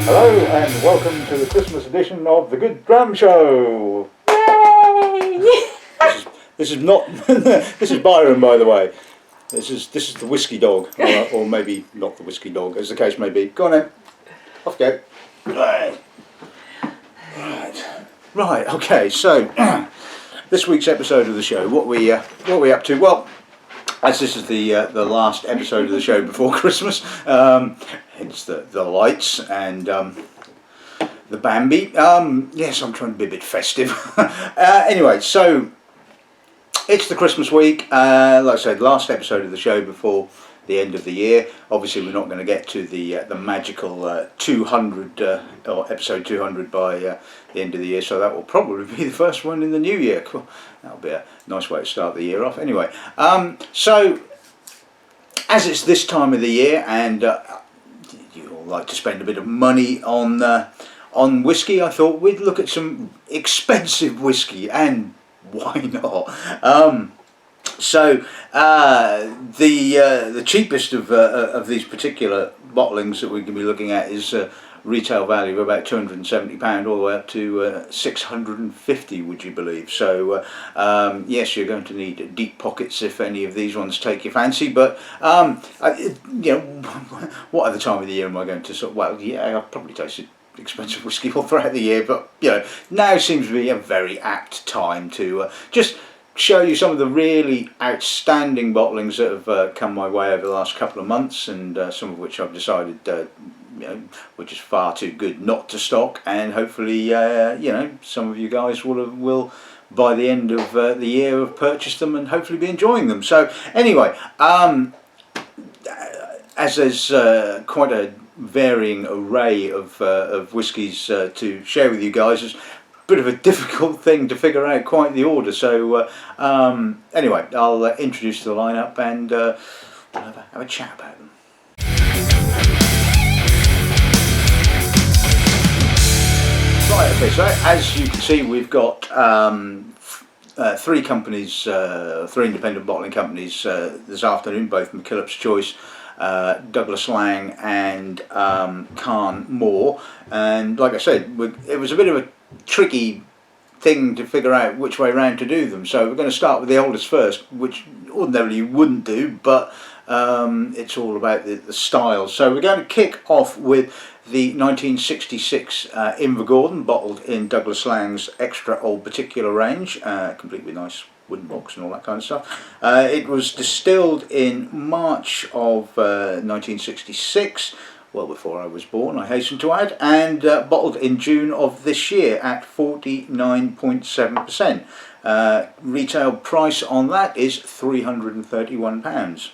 Hello and welcome to the Christmas edition of the Good Dram Show. Yay! This is not. This is Byron, by the way. This is the whiskey dog, or maybe not the whiskey dog, as the case may be. Go on then. Off you go. Right. Okay. So this week's episode of the show, what we up to? Well, as this is the last episode of the show before Christmas, hence the lights and the Bambi. Yes, I'm trying to be a bit festive. Anyway, so it's the Christmas week. Like I said, last episode of the show before the end of the year. Obviously, we're not going to get to the magical 200 or episode 200 by the end of the year. So that will probably be the first one in the new year. Cool. That'll be a nice way to start the year off. Anyway, so as it's this time of the year, and you all like to spend a bit of money on whiskey, I thought we'd look at some expensive whiskey, and why not? So the cheapest of these particular bottlings that we can be looking at is retail value of about £270 all the way up to £650, would you believe? So yes, you're going to need deep pockets if any of these ones take your fancy. But what other time of the year am I going to well, yeah, I've probably tasted expensive whiskey all throughout the year, but now seems to be a very apt time to just show you some of the really outstanding bottlings that have come my way over the last couple of months, and some of which I've decided were just far too good not to stock, and hopefully some of you guys will by the end of the year have purchased them and hopefully be enjoying them. So anyway, as there's quite a varying array of whiskies to share with you guys, it's bit of a difficult thing to figure out quite the order. So anyway, I'll introduce the lineup and we'll have a chat about them. Right, okay, so as you can see, we've got three companies, three independent bottling companies this afternoon, both Mackillop's Choice, Douglas Laing and Carn More. And like I said, it was a bit of a tricky thing to figure out which way round to do them, so we're going to start with the oldest first, which ordinarily you wouldn't do, but it's all about the style. So we're going to kick off with the 1966 Invergordon, bottled in Douglas Lang's Xtra Old Particular range, complete with nice wooden box and all that kind of stuff. It was distilled in March of 1966, well before I was born, I hasten to add, and bottled in June of this year at 49.7%. Retail price on that is £331.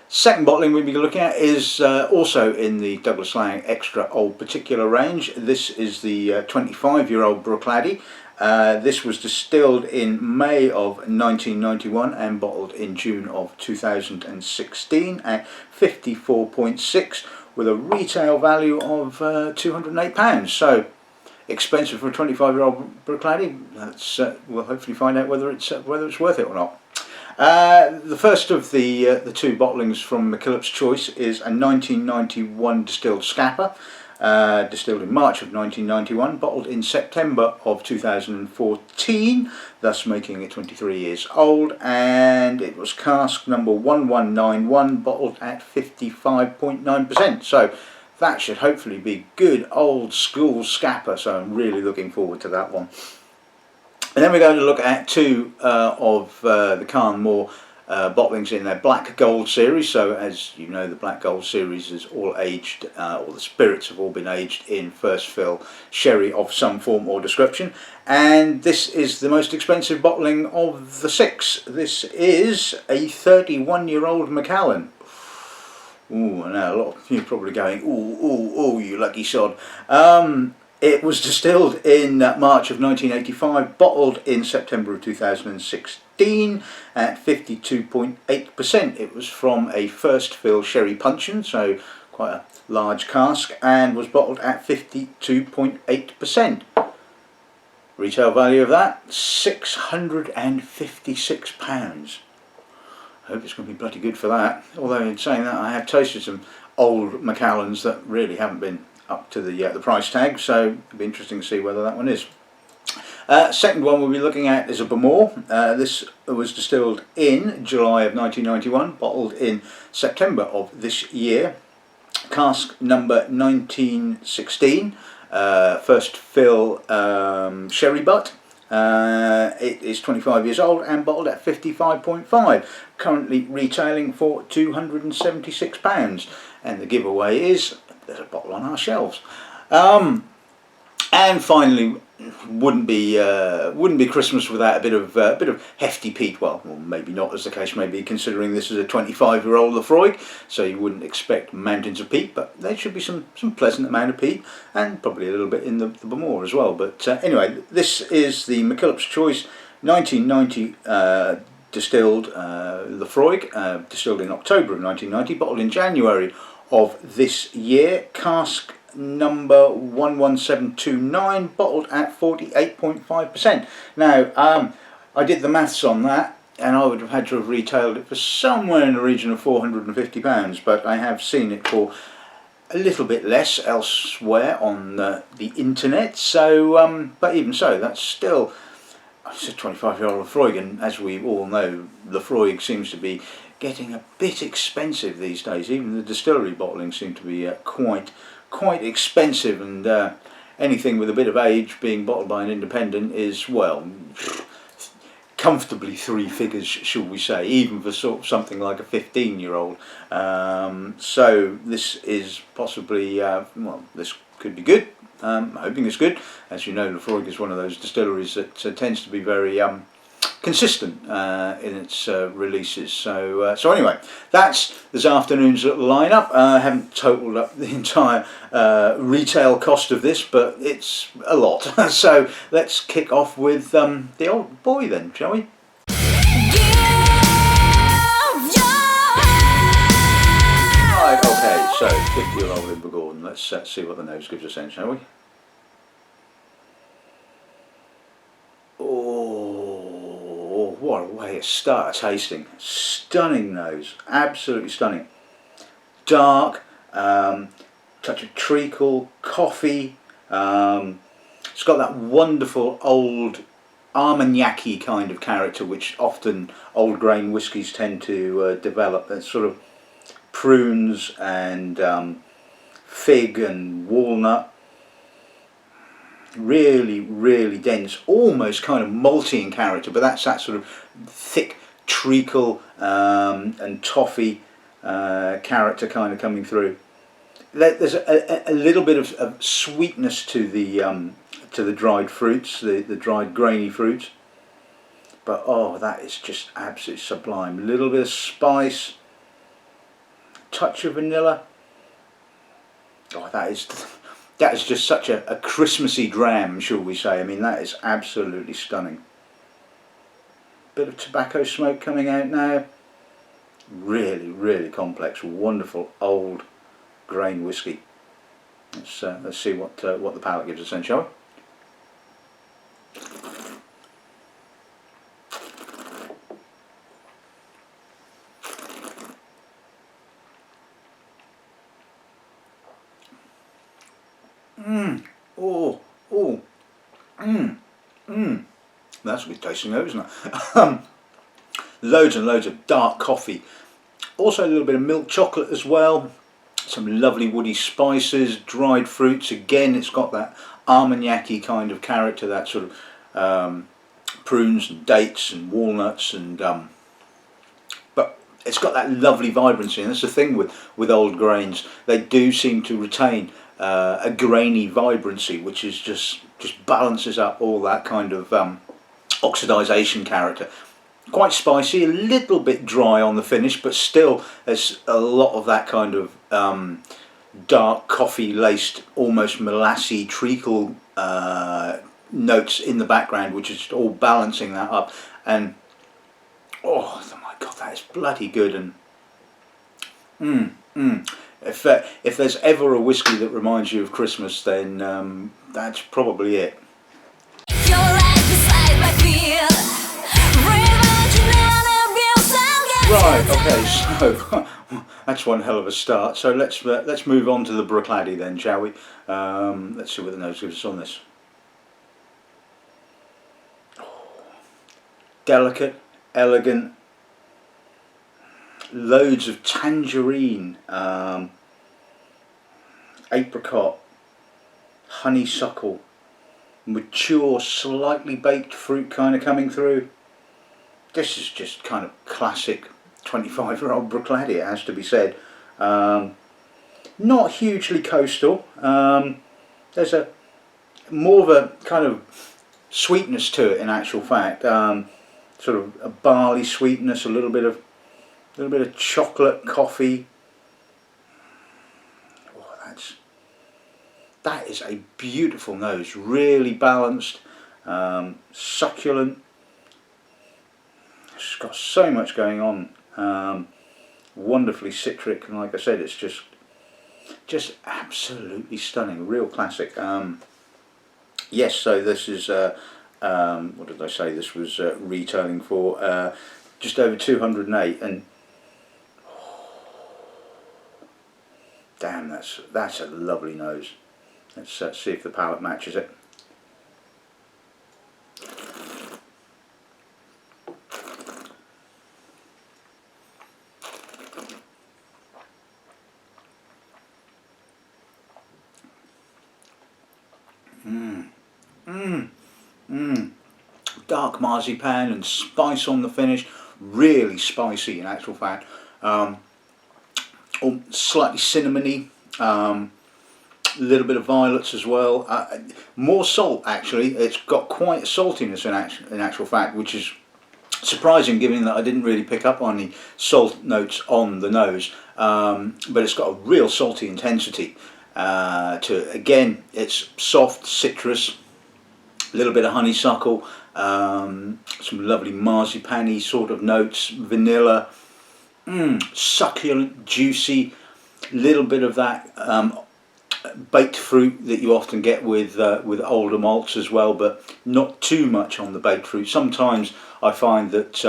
Second bottling we'll be looking at is also in the Douglas Laing Xtra Old Particular range. This is the 25-year-old Bruichladdich. This was distilled in May of 1991 and bottled in June of 2016 at 54.6 with a retail value of £208. So expensive for a 25-year-old Bruichladdich. We'll hopefully find out whether it's worth it or not. The first of the two bottlings from Mackillop's Choice is a 1991 distilled Scapa. Distilled in March of 1991, bottled in September of 2014, thus making it 23 years old, and it was cask number 1191, bottled at 55.9%. So that should hopefully be good old school Scapa, so I'm really looking forward to that one. And then we're going to look at two of the Carn More bottlings in their Black Gold series. So as you know, the Black Gold series is all aged, or the spirits have all been aged in first fill sherry of some form or description. And this is the most expensive bottling of the six. This is a 31-year-old Macallan. Ooh, I know a lot of you are probably going, ooh, you lucky sod. It was distilled in March of 1985, bottled in September of 2016 at 52.8%. It was from a first fill sherry puncheon, so quite a large cask, and was bottled at 52.8%. Retail value of that, £656. I hope it's going to be bloody good for that. Although in saying that, I have tasted some old Macallans that really haven't been up to the price tag, so it'll be interesting to see whether that one is. Second one we'll be looking at is a Bowmore. This was distilled in July of 1991, bottled in September of this year. Cask number 1916, first fill sherry butt. It is 25 years old and bottled at 55.5, currently retailing for £276, and the giveaway is there's a bottle on our shelves. And finally, wouldn't be Christmas without a bit of hefty peat. Well, maybe not, as the case may be, considering this is a 25-year-old Laphroaig, so you wouldn't expect mountains of peat, but there should be some pleasant amount of peat, and probably a little bit in the Bowmore as well. But anyway, this is the Mackillop's Choice 1990 distilled Laphroaig, distilled in October of 1990, bottled in January of this year. Cask number 11729, bottled at 48.5%. Now, I did the maths on that, and I would have had to have retailed it for somewhere in the region of £450, but I have seen it for a little bit less elsewhere on the internet. So, but even so, that's still, it's a 25-year-old Laphroaig, and as we all know, Laphroaig seems to be getting a bit expensive these days. Even the distillery bottling seem to be quite expensive, and anything with a bit of age being bottled by an independent is, well, comfortably three figures, shall we say, even for sort of something like a 15-year-old. So this is possibly, well, this could be good. I'm hoping it's good. As you know, Laphroaig is one of those distilleries that tends to be very consistent in its releases. So anyway, that's this afternoon's lineup. I haven't totaled up the entire retail cost of this, but it's a lot. So let's kick off with the old boy then, shall we? Right, okay, so 50-year-old Invergordon. Let's see what the nose gives us then, shall we? What a way to start a tasting. Stunning nose, absolutely stunning. Dark, touch of treacle, coffee. It's got that wonderful old Armagnac-y kind of character which often old grain whiskies tend to develop. There's sort of prunes and fig and walnut. Really dense, almost kind of malty in character, but that's that sort of thick treacle and toffee character kind of coming through. There's a little bit of sweetness to the dried fruits, the dried grainy fruits, but oh, that is just absolutely sublime. A little bit of spice, touch of vanilla. Oh, that is just such a Christmassy dram, shall we say. I mean, that is absolutely stunning. Bit of tobacco smoke coming out now. Really complex, wonderful old grain whiskey. Let's see what the palate gives us then, shall we? That's a good tasting though, isn't it? Loads and loads of dark coffee. Also a little bit of milk chocolate as well. Some lovely woody spices, dried fruits. Again, it's got that Armagnac-y kind of character, that sort of prunes and dates and walnuts, and but it's got that lovely vibrancy. And that's the thing with old grains; they do seem to retain a grainy vibrancy, which is just balances up all that kind of oxidization character. Quite spicy, a little bit dry on the finish, but still there's a lot of that kind of dark coffee laced, almost molassy treacle notes in the background, which is all balancing that up. And oh my god, that is bloody good. And if there's ever a whiskey that reminds you of Christmas, then that's probably it. Right, okay, so That's one hell of a start. So let's move on to the Bruichladdich then, shall we? Let's see what the nose gives us on this. Delicate, elegant, loads of tangerine, apricot, honeysuckle, mature, slightly baked fruit kind of coming through. This is just kind of classic 25-year-old Bruichladdich, it has to be said. Not hugely coastal. There's a more of a kind of sweetness to it in actual fact. Sort of a barley sweetness, a little bit of chocolate, coffee. Oh, that is a beautiful nose, really balanced, succulent. It's got so much going on. Wonderfully citric, and like I said, it's just absolutely stunning, real classic. Yes, so this is what did I say? This was retailing for just over 208, and damn, that's a lovely nose. Let's see if the palate matches it. Dark marzipan and spice on the finish, really spicy in actual fact. Slightly cinnamony, a little bit of violets as well. More salt actually. It's got quite a saltiness in actual fact, which is surprising given that I didn't really pick up on the salt notes on the nose. But it's got a real salty intensity to it. Again, it's soft citrus, a little bit of honeysuckle, some lovely marzipan-y sort of notes, vanilla, succulent, juicy, little bit of that baked fruit that you often get with older malts as well, but not too much on the baked fruit. Sometimes I find that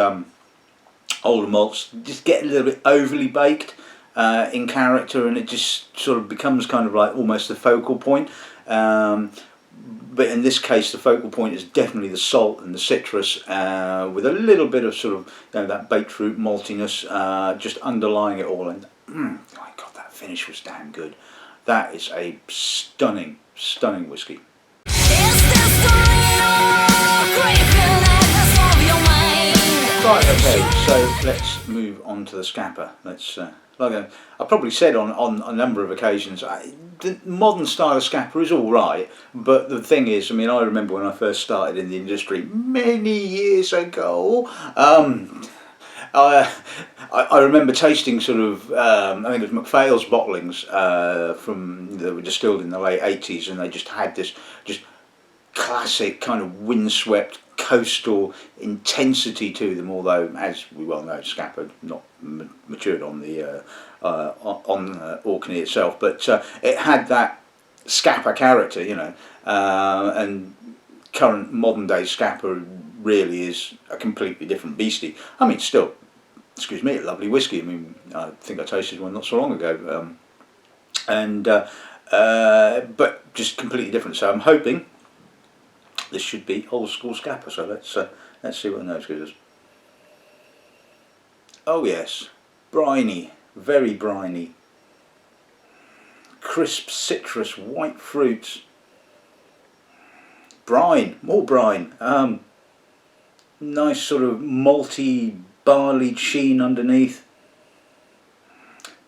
older malts just get a little bit overly baked in character, and it just sort of becomes kind of like almost the focal point. But in this case, the focal point is definitely the salt and the citrus, with a little bit of sort of that baked fruit maltiness just underlying it all. And my God, that finish was damn good. That is a stunning, stunning whiskey. Right, okay, so let's move on to the Scapa. Let's, like I've probably said on a number of occasions, the modern style of Scapa is all right, but the thing is, I mean, I remember when I first started in the industry many years ago, I remember tasting sort of, I think it was MacPhail's bottlings that were distilled in the late 80s, and they just had this just classic kind of windswept coastal intensity to them, although as we well know, Scapa had not matured on the Orkney itself, but it had that Scapa character, you know, and current modern day Scapa really is a completely different beastie. I mean, still, excuse me, a lovely whiskey. I mean, I think I tasted one not so long ago, but just completely different. So I'm hoping this should be old school Scapa. So let's see what the nose gives us. Oh yes, briny, very briny, crisp citrus, white fruits, brine, more brine, nice sort of malty barley sheen underneath,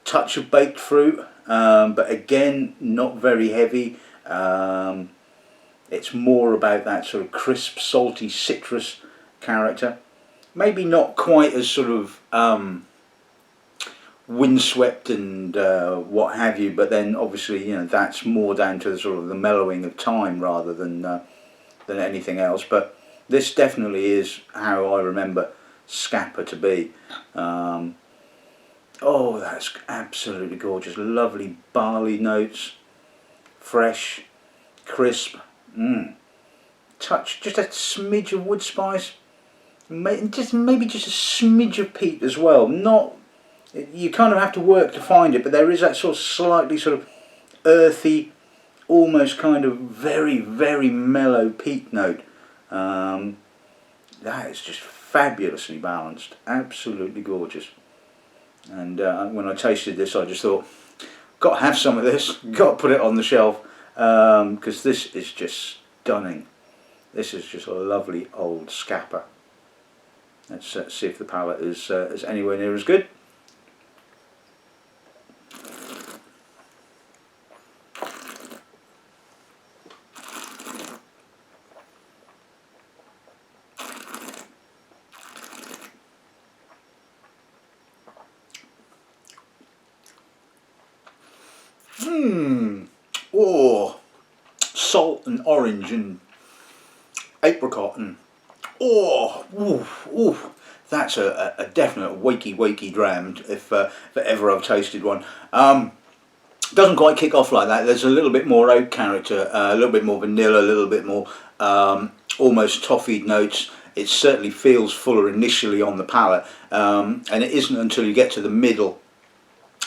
touch of baked fruit, but again not very heavy. It's more about that sort of crisp, salty, citrus character. Maybe not quite as sort of windswept and what have you, but then obviously, you know, that's more down to the sort of the mellowing of time rather than anything else. But this definitely is how I remember Scapa to be. Oh, that's absolutely gorgeous. Lovely barley notes, fresh, crisp. Touch, just a smidge of wood spice, maybe just a smidge of peat as well. Not You kind of have to work to find it, but there is that sort of slightly sort of earthy, almost kind of very, very mellow peat note. That is just fabulously balanced, absolutely gorgeous. And when I tasted this, I just thought, got to have some of this, got to put it on the shelf, because this is just stunning. This is just a lovely old Scapa. Let's see if the palate is anywhere near as good. Oh, salt and orange and apricot and that's a definite wakey dram if ever I've tasted one. Doesn't quite kick off like that. There's a little bit more oak character, a little bit more vanilla, a little bit more almost toffee notes. It certainly feels fuller initially on the palate, and it isn't until you get to the middle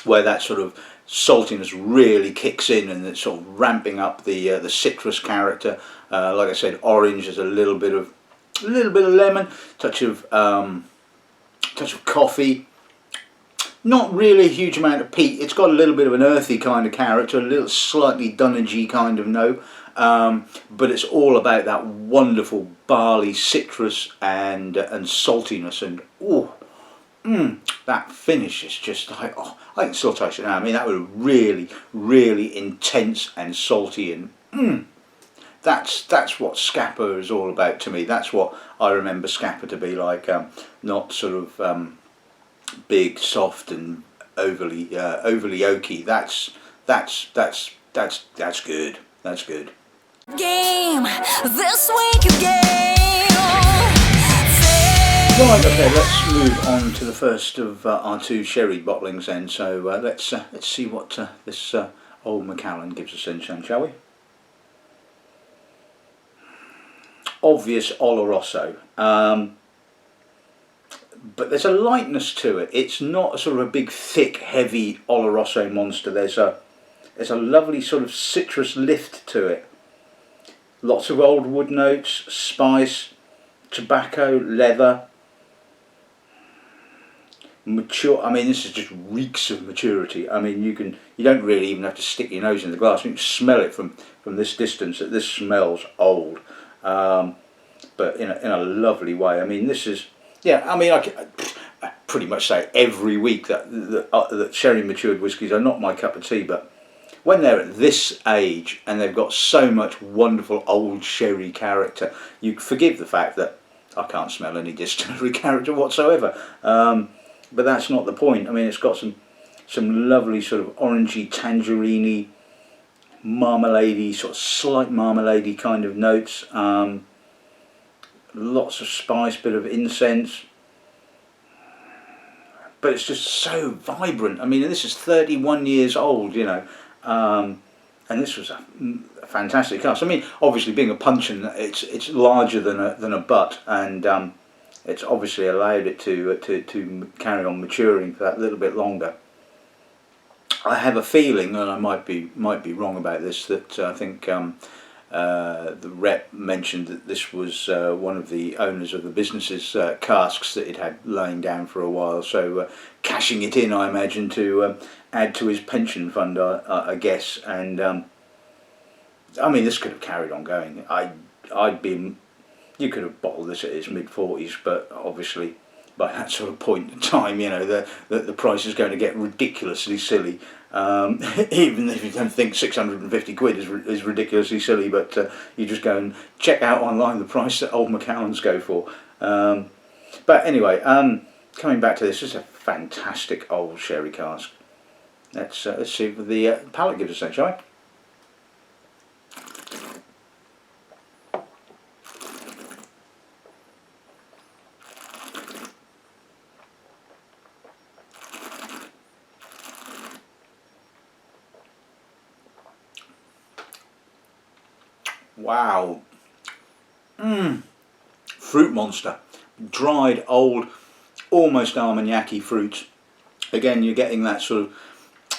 where that sort of saltiness really kicks in and it's sort of ramping up the citrus character. Like I said, orange is a little bit of lemon, touch of coffee. Not really a huge amount of peat. It's got a little bit of an earthy kind of character, a little slightly dunnagey kind of note, but it's all about that wonderful barley citrus and saltiness, and that finish is just like, oh, I can still taste it now. I mean, that was really, really intense and salty, and that's what Scapa is all about to me. That's what I remember Scapa to be like. Not sort of big, soft, and overly oaky. That's good. That's good. Game this week game. Right, okay, let's move on to the first of our two sherry bottlings then. So let's see what this old Macallan gives us then, shall we? Obvious Oloroso, but there's a lightness to it. It's not a sort of a big, thick, heavy Oloroso monster. There's a lovely sort of citrus lift to it. Lots of old wood notes, spice, tobacco, leather. Mature. I mean, this is just reeks of maturity. I mean, you don't really even have to stick your nose in the glass. You can smell it from this distance that this smells old, but in a lovely way. I mean, this is, yeah. I mean, I pretty much say every week that sherry matured whiskies are not my cup of tea, but when they're at this age and they've got so much wonderful old sherry character, you forgive the fact that I can't smell any distillery character whatsoever. But that's not the point. I mean, it's got some lovely sort of orangey, tangerine-y, marmalade-y, sort of slight marmalade-y kind of notes. Lots of spice, bit of incense. But it's just so vibrant. I mean, this is 31 years old, you know. And this was a fantastic cask. I mean, obviously being a puncheon, it's larger than a butt, and it's obviously allowed it to carry on maturing for that little bit longer. I have a feeling, and I might be wrong about this, that I think the rep mentioned that this was one of the owners of the business's casks that it had laying down for a while. So cashing it in, I imagine, to add to his pension fund, I guess. And I mean, this could have carried on going. You could have bottled this at its mid-40s, but obviously by that sort of point in time, you know, the price is going to get ridiculously silly. Even if you don't think 650 quid is ridiculously silly, but you just go and check out online the price that old Macallans go for. But anyway, coming back to this is a fantastic old sherry cask. Let's see what the palate gives us then, shall we? Wow. Fruit monster. Dried, old, almost Armagnac-y fruits. Again, you're getting that sort of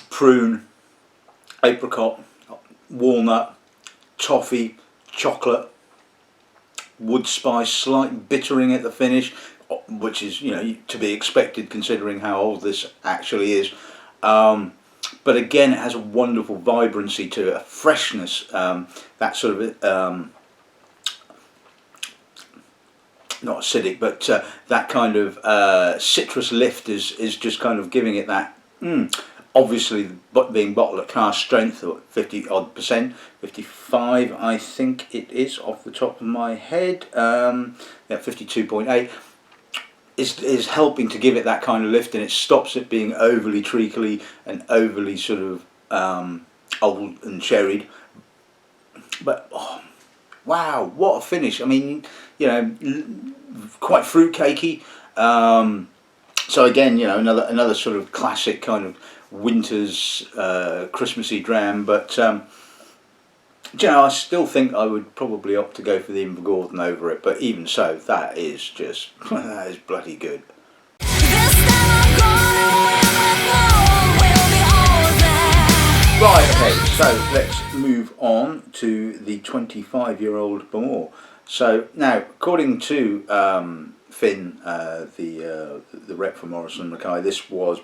prune, apricot, walnut, toffee, chocolate, wood spice, slight bittering at the finish, which is, you know, to be expected considering how old this actually is. But again, it has a wonderful vibrancy to it, a freshness, that sort of not acidic, but that kind of citrus lift is just kind of giving it that. Obviously, being bottled at cask strength, 50 odd percent, 55 I think it is off the top of my head. Yeah, 52.8 is helping to give it that kind of lift, and it stops it being overly treacly and overly sort of old and sherried. But oh, wow, what a finish! I mean, you know, quite fruit cakey. So again, you know, another sort of classic kind of winter's Christmassy dram, but you know, I still think I would probably opt to go for the Invergordon over it. But even so, that is just that is bloody good. Right, okay, so let's move on to the 25-year-old Bowmore. So now, according to Finn, the rep for Morrison & Mackay, this was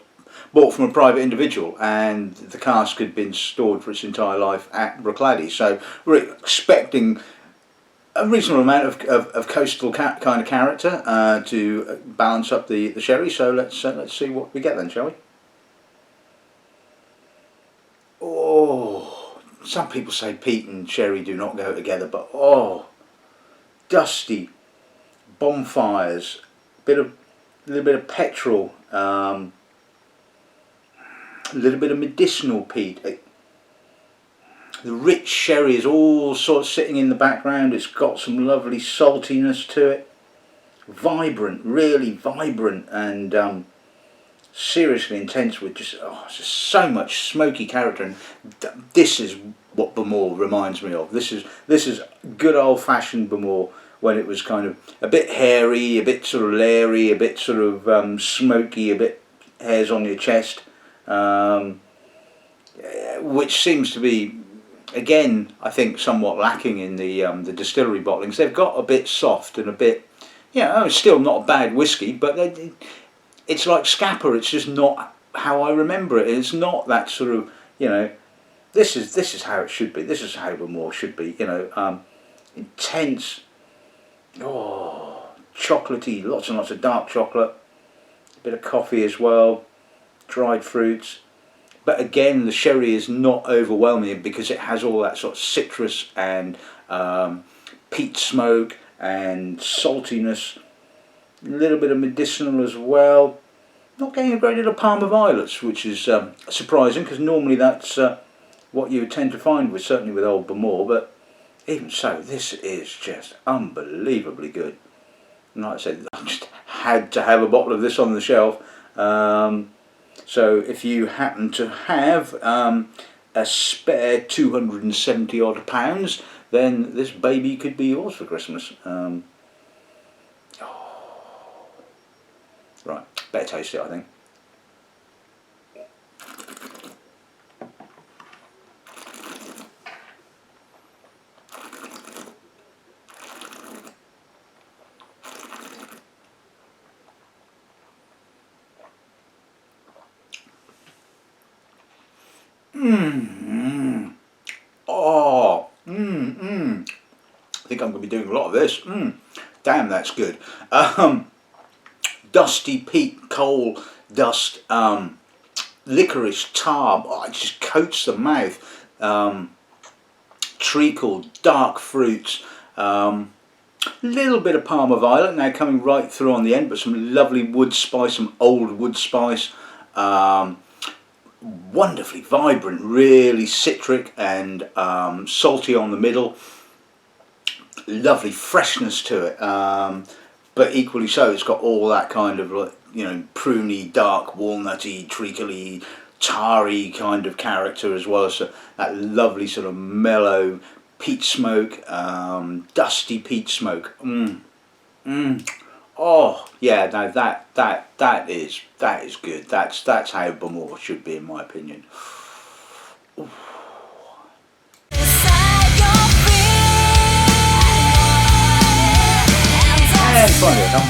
bought from a private individual, and the cask had been stored for its entire life at Bruichladdich. So we're expecting a reasonable amount of coastal kind of character to balance up the sherry. So let's see what we get then, shall we? Oh, some people say peat and sherry do not go together, but oh, dusty bonfires, a little bit of petrol, a little bit of medicinal peat. The rich sherry is all sort of sitting in the background. It's got some lovely saltiness to it. Vibrant, really vibrant, and seriously intense with just so much smoky character. And this is what Bowmore reminds me of. This is good old-fashioned Bowmore, when it was kind of a bit hairy, a bit sort of leery, a bit sort of smoky, a bit hairs on your chest, which seems to be, again, I think somewhat lacking in the distillery bottlings. They've got a bit soft and a bit, you know, it's still not a bad whiskey, but it's like Scapa. It's just not how I remember it. It's not that sort of, you know, this is how it should be. This is how Bowmore should be. You know, intense. Oh, chocolatey, lots and lots of dark chocolate, a bit of coffee as well, dried fruits. But again, the sherry is not overwhelming because it has all that sort of citrus and peat smoke and saltiness, a little bit of medicinal as well. Not getting a great deal of Parma violets, which is surprising, because normally that's what you tend to find with, certainly with old Bowmore. But even so, this is just unbelievably good. And like I said, I just had to have a bottle of this on the shelf. So if you happen to have a spare 270 odd pounds, then this baby could be yours for Christmas. Right, better taste it, I think. Oh, I think I'm going to be doing a lot of this. Damn, that's good. Dusty peat, coal dust, licorice, tar. Oh, it just coats the mouth. Treacle, dark fruits. Little bit of Parma violet now coming right through on the end, but some lovely wood spice, some old wood spice. Wonderfully vibrant, really citric and salty on the middle. Lovely freshness to it, but equally so, it's got all that kind of, like, you know, pruny, dark, walnutty, treacly, tarry kind of character as well. So that lovely sort of mellow peat smoke, dusty peat smoke. Oh, Yeah, no, that is good. That's how Bowmore should be, in my opinion. Inside your And finally, I can't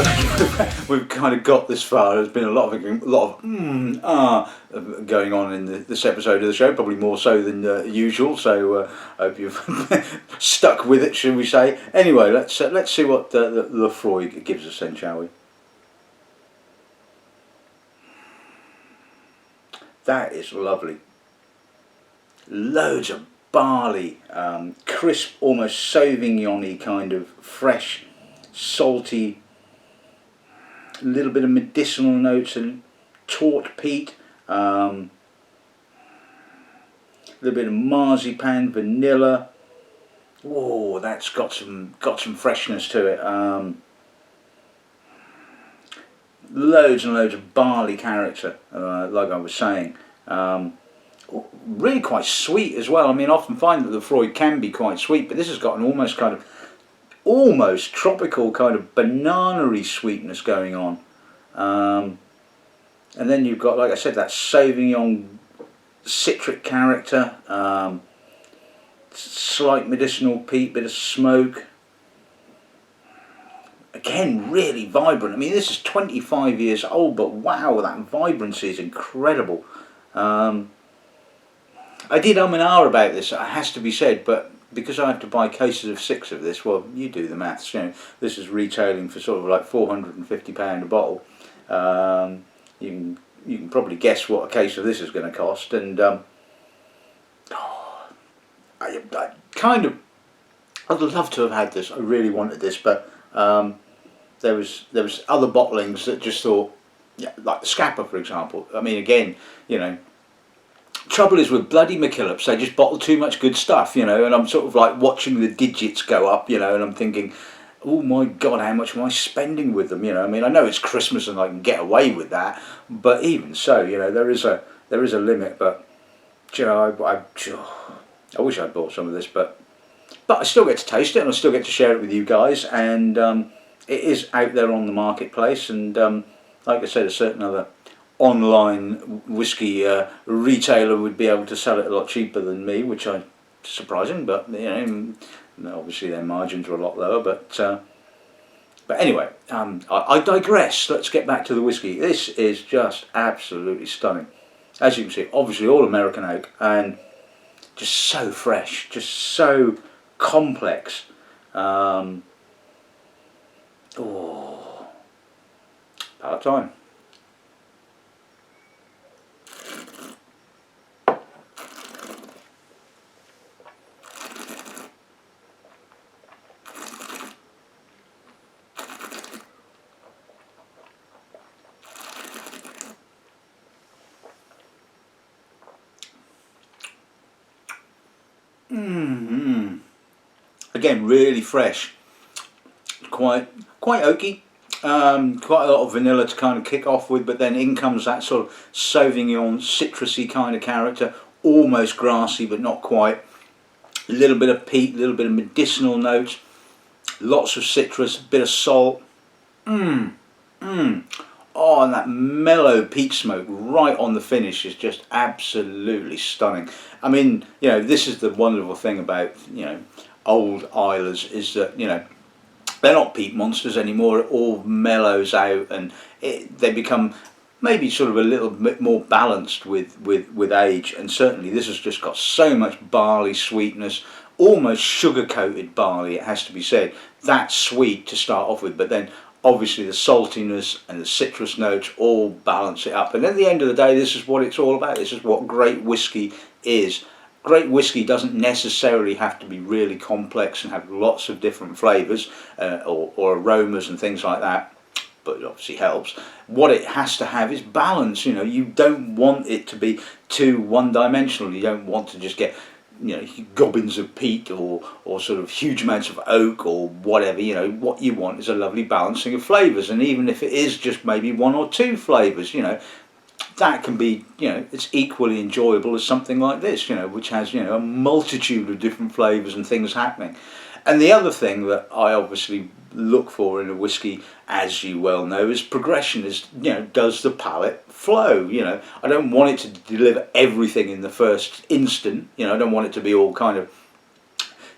believe we've kind of got this far. There's been a lot of going on in this episode of the show, probably more so than usual. So I hope you've stuck with it, shall we say? Anyway, let's see what the Laphroaig gives us then, shall we? That is lovely. Loads of barley, crisp, almost Sauvignon-y kind of fresh, salty, a little bit of medicinal notes and taut peat, a little bit of marzipan, vanilla. Oh, that's got some freshness to it. Loads and loads of barley character, like I was saying. Really quite sweet as well. I mean, I often find that the Laphroaig can be quite sweet, but this has got an almost tropical kind of banana-y sweetness going on. And then you've got, like I said, that Sauvignon citric character, slight medicinal peat, bit of smoke. Again, really vibrant. I mean, this is 25 years old, but wow, that vibrancy is incredible. I did and ah about this, it has to be said, but because I have to buy cases of 6 of this, well, you do the maths. You know, this is retailing for sort of like £450 a bottle. You can probably guess what a case of this is going to cost, and I'd love to have had this. I really wanted this, but there was other bottlings that just thought, yeah, like the Scapa, for example. I mean, again, you know, trouble is with bloody Mackillops, they just bottle too much good stuff, you know, and I'm sort of like watching the digits go up, you know, and I'm thinking, oh my God, how much am I spending with them, you know? I mean, I know it's Christmas and I can get away with that, but even so, you know, there is a limit. But you know, I wish I'd bought some of this, but I still get to taste it and I still get to share it with you guys, and it is out there on the marketplace, and like I said, a certain other online whiskey retailer would be able to sell it a lot cheaper than me, which is surprising, but you know, obviously their margins are a lot lower. But anyway, I digress. Let's get back to the whiskey. This is just absolutely stunning. As you can see, obviously all American oak, and just so fresh, just so complex. Oh, about time. Again, really fresh, quite oaky, quite a lot of vanilla to kind of kick off with, but then in comes that sort of Sauvignon citrusy kind of character, almost grassy but not quite, a little bit of peat, a little bit of medicinal notes, lots of citrus, a bit of salt. Oh, and that mellow peat smoke right on the finish is just absolutely stunning. I mean, you know, this is the wonderful thing about, you know, old Islers, is that, you know, they're not peat monsters anymore. It all mellows out, and they become maybe sort of a little bit more balanced with age. And certainly this has just got so much barley sweetness, almost sugar coated barley, it has to be said. That's sweet to start off with, but then obviously the saltiness and the citrus notes all balance it up. And at the end of the day, this is what it's all about. This is what great whiskey is. Great whiskey doesn't necessarily have to be really complex and have lots of different flavours or aromas and things like that, but it obviously helps. What it has to have is balance. You know, you don't want it to be too one-dimensional. You don't want to just get, you know, gobbins of peat or sort of huge amounts of oak or whatever. You know, what you want is a lovely balancing of flavours, and even if it is just maybe 1 or 2 flavours, you know, that can be, you know, it's equally enjoyable as something like this, you know, which has, you know, a multitude of different flavours and things happening. And the other thing that I obviously look for in a whiskey, as you well know, is progression. Is, you know, does the palate flow? You know, I don't want it to deliver everything in the first instant. You know, I don't want it to be all kind of,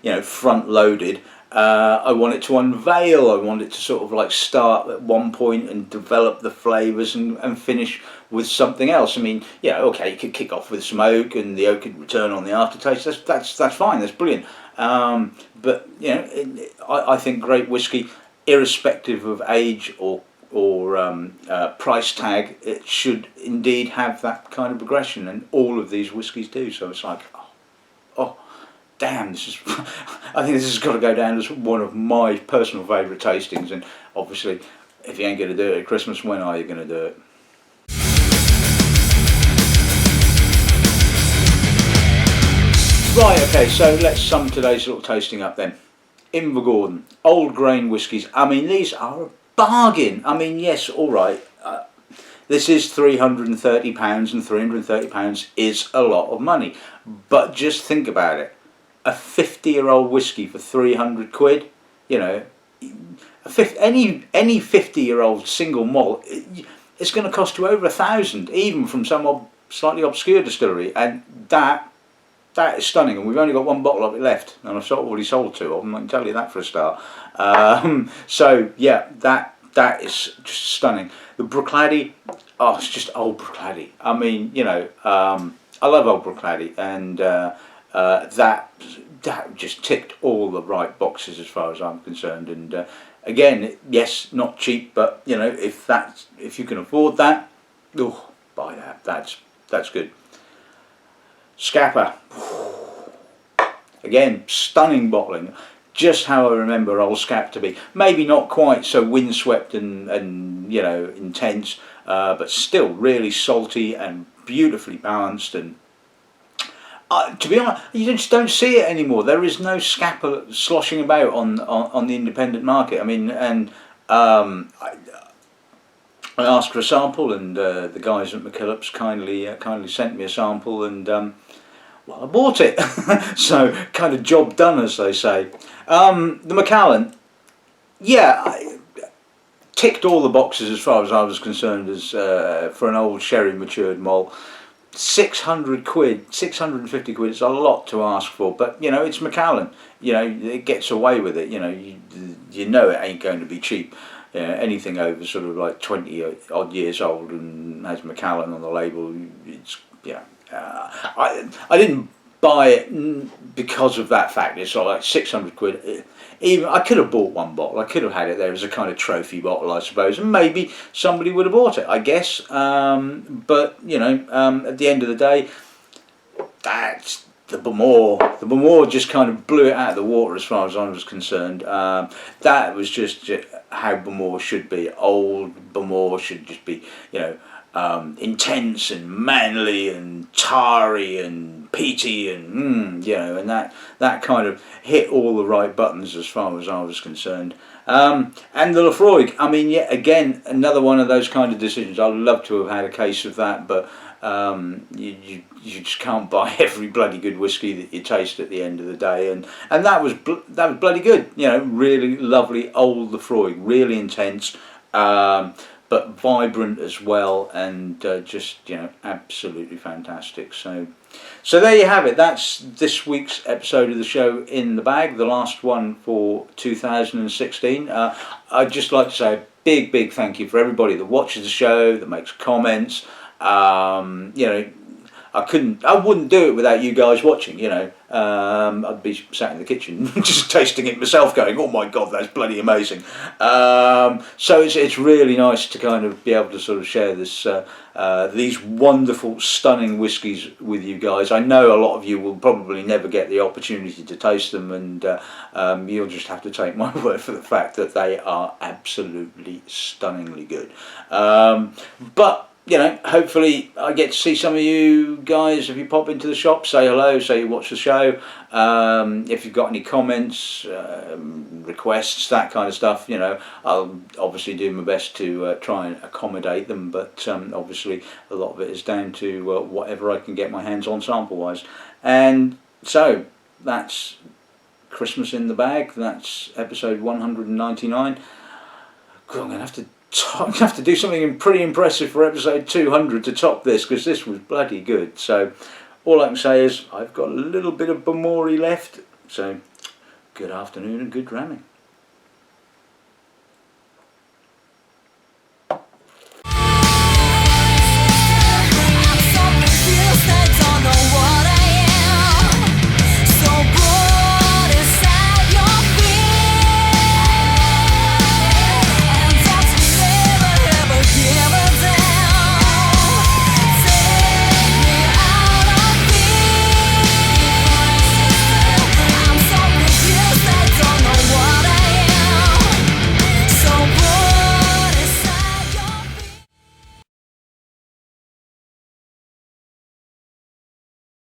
you know, front loaded. I want it to unveil. I want it to sort of like start at one point and develop the flavours and finish with something else. I mean, yeah, okay, you could kick off with some oak and the oak could return on the aftertaste. That's fine. That's brilliant. But you know, I think great whiskey, irrespective of age or price tag, it should indeed have that kind of progression, and all of these whiskies do. So it's like, oh damn, this is I think this has got to go down as one of my personal favourite tastings. And obviously, if you ain't going to do it at Christmas, when are you going to do it? Right, okay, so let's sum today's little tasting up then. Invergordon, old grain whiskies. I mean, these are a bargain. I mean, yes, all right. This is £330, and £330 is a lot of money. But just think about it. A 50-year-old whiskey for 300 quid, you know, any 50-year-old single malt, it's going to cost you over £1,000, even from some slightly obscure distillery, and that is stunning. And we've only got one bottle of it left, and I've already sold 2 of them. I can tell you that for a start. So yeah, that is just stunning. The Bruichladdich, oh, it's just old Bruichladdich. I mean, you know, I love old Bruichladdich, and that just ticked all the right boxes as far as I'm concerned. And again, yes, not cheap, but you know, if you can afford that, oh, buy that. That's good. Scapa, again, stunning bottling, just how I remember old Scapa to be. Maybe not quite so windswept and you know, intense, but still really salty and beautifully balanced. And to be honest, you just don't see it anymore. There is no Scapa sloshing about on the independent market. I mean, and I asked for a sample, and the guys at Mackillop's kindly sent me a sample, and well, I bought it. So kind of job done, as they say. The Macallan, yeah, ticked all the boxes as far as I was concerned, as for an old sherry matured malt. 600 quid, 650 quid, it's a lot to ask for, but you know, it's Macallan, you know, it gets away with it, you know, you know it ain't going to be cheap. You know, anything over sort of like 20 odd years old and has Macallan on the label, it's, you know, I didn't buy it because of that fact. It's like 600 quid. Even I could have bought one bottle. I could have had it there as a kind of trophy bottle, I suppose, and maybe somebody would have bought it, I guess. But you know, at the end of the day, that's the Bowmore. The Bowmore just kind of blew it out of the water as far as I was concerned. That was just how Bowmore should be. Old Bowmore should just be, you know, intense and manly and tarry and peaty and you know, and that kind of hit all the right buttons as far as I was concerned. And the Laphroaig, I mean, yet again, another one of those kind of decisions. I'd love to have had a case of that, but you just can't buy every bloody good whiskey that you taste at the end of the day, and that was bloody good. You know, really lovely old Laphroaig, really intense. But vibrant as well, and just, you know, absolutely fantastic. So there you have it. That's this week's episode of the show in the bag, the last one for 2016. I'd just like to say a big thank you for everybody that watches the show, that makes comments. You know, I wouldn't do it without you guys watching, you know. I'd be sat in the kitchen just tasting it myself going, oh my god, that's bloody amazing. So it's really nice to kind of be able to sort of share this these wonderful, stunning whiskies with you guys. I know a lot of you will probably never get the opportunity to taste them, and you'll just have to take my word for the fact that they are absolutely stunningly good. But you know, hopefully I get to see some of you guys. If you pop into the shop, say hello, say you watch the show. If you've got any comments, requests, that kind of stuff, you know, I'll obviously do my best to try and accommodate them, but obviously a lot of it is down to whatever I can get my hands on sample wise. And so that's Christmas in the Bag. That's episode 199. God, I'm going to have to do something pretty impressive for episode 200 to top this, because this was bloody good. So all I can say is I've got a little bit of Bowmore left. So good afternoon and good dramming.